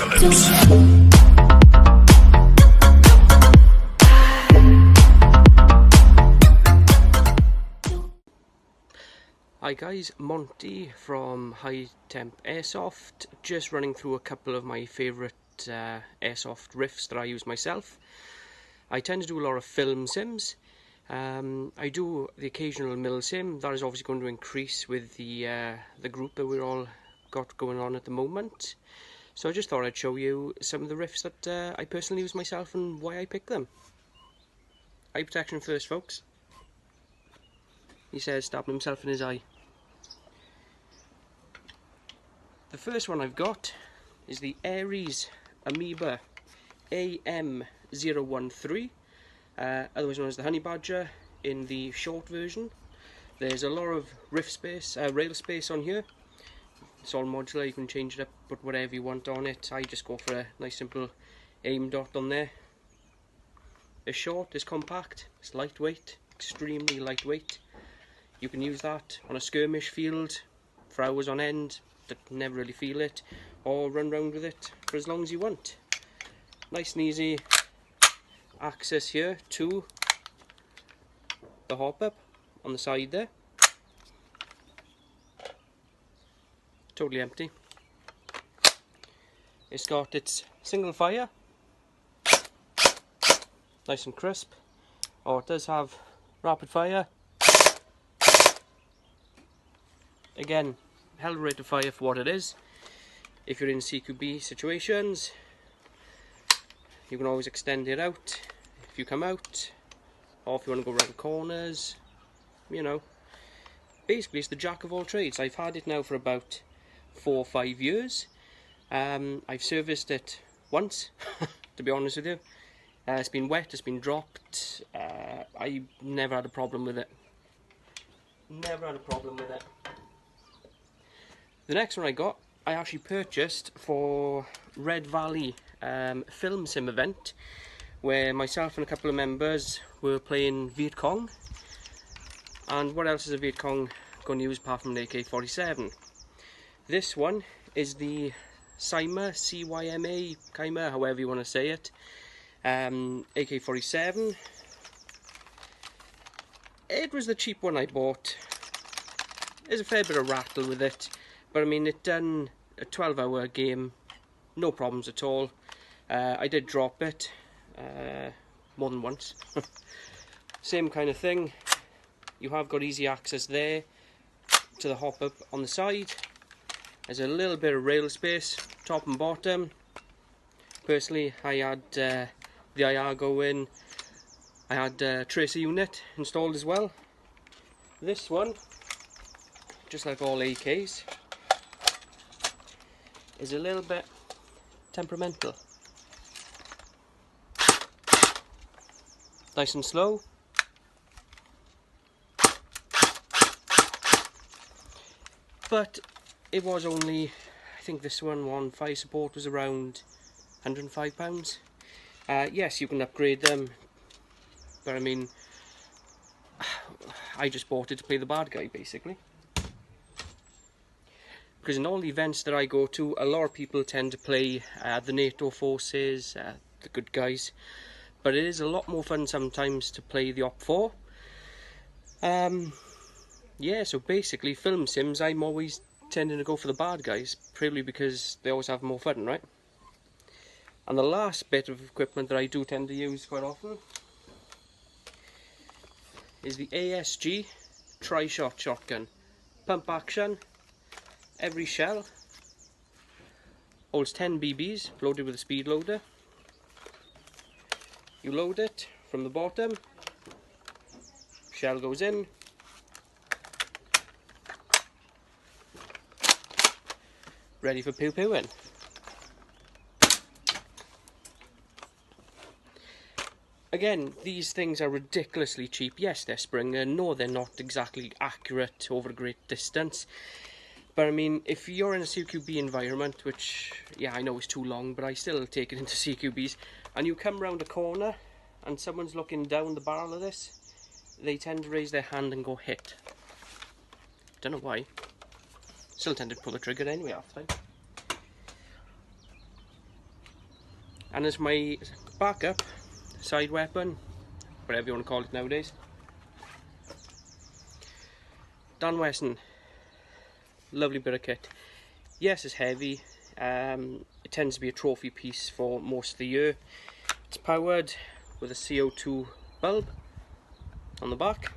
apocalypse. Hi guys, Monty from HighTempAirsoft, just running through a couple of my favourite airsoft riffs that I use myself. I tend to do a lot of film sims. I do the occasional mill sim. That is obviously going to increase with the group that we're all got going on at the moment. So I just thought I'd show you some of the riffs that I personally use myself and why I picked them. Eye protection first, folks. He says, stabbing himself in his eye. The first one I've got is the Ares Amoeba AM013, otherwise known as the Honey Badger in the short version. There's a lot of riff space, rail space on here. It's all modular, you can change it up, put whatever you want on it. I just go for a nice simple aim dot on there. It's short, it's compact, it's lightweight, extremely lightweight. You can use that on a skirmish field for hours on end, that never really feel it, or run around with it for as long as you want. Nice and easy access here to the hop-up on the side there. Totally empty. It's got its single fire, nice and crisp. Oh, it does have rapid fire. Again, hell of a rate of fire for what it is. If you're in CQB situations, you can always extend it out if you come out, or if you want to go around corners, you know. Basically, it's the jack of all trades. I've had it now for about 4 or 5 years. I've serviced it once, to be honest with you. It's been wet, it's been dropped. I never had a problem with it. Never had a problem with it. The next one I got, I actually purchased for Red Valley film sim event, where myself and a couple of members were playing Viet Cong. And what else is a Viet Cong going to use apart from an AK-47? This one is the Cyma, C-Y-M-A, Cyma, however you want to say it, AK-47. It was the cheap one I bought. There's a fair bit of rattle with it, but I mean, it done a 12-hour game, no problems at all. I did drop it more than once. Same kind of thing. You have got easy access there to the hop-up on the side. There's a little bit of rail space, top and bottom. Personally, I had the IR go in. I had a tracer unit installed as well. This one, just like all AKs, is a little bit temperamental. Nice and slow. But it was only, I think this one fire support was around £105. Yes, you can upgrade them, but I mean, I just bought it to play the bad guy, basically. Because in all the events that I go to, a lot of people tend to play the NATO forces, the good guys, but it is a lot more fun sometimes to play the Op 4. Yeah, so basically film sims, I'm always tending to go for the bad guys, purely because they always have more fun, right? And the last bit of equipment that I do tend to use quite often is the ASG tri-shot shotgun. Pump action, every shell holds 10 BBs loaded with a speed loader. You load it from the bottom, shell goes in, ready for pew-pewing. Again, these things are ridiculously cheap. Yes, they're Springer. No, they're not exactly accurate over a great distance. But I mean, if you're in a CQB environment, which, yeah, I know is too long, but I still take it into CQBs, and you come round a corner and someone's looking down the barrel of this, they tend to raise their hand and go hit. Don't know why. Still tend to pull the trigger anyway half the time. And as my backup side weapon, whatever you want to call it nowadays, Dan Wesson, lovely bit of kit. Yes, it's heavy. It tends to be a trophy piece for most of the year. It's powered with a CO2 bulb on the back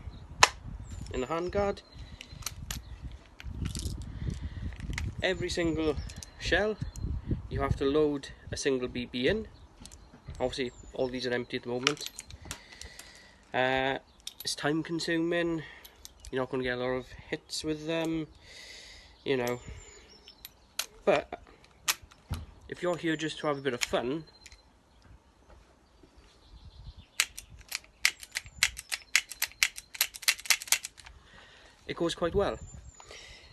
in the handguard. Every single shell you have to load a single BB in. Obviously all these are empty at the moment. It's time consuming. You're not going to get a lot of hits with them, you know, but if you're here just to have a bit of fun, it goes quite well.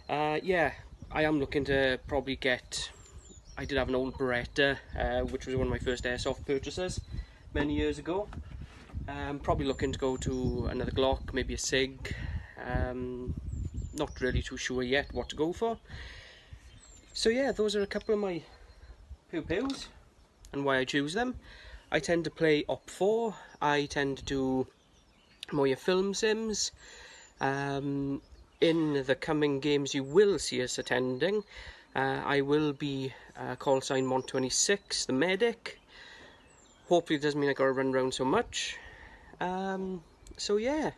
Yeah, I am looking to probably get, I did have an old Beretta, which was one of my first airsoft purchases many years ago. Probably looking to go to another Glock, maybe a SIG. Not really too sure yet what to go for. So yeah, those are a couple of my pew-pews and why I choose them. I tend to play Op4. I tend to do more your film sims. In the coming games you will see us attending, I will be call sign Mont26, the medic. Hopefully it doesn't mean I gotta run around so much. So yeah,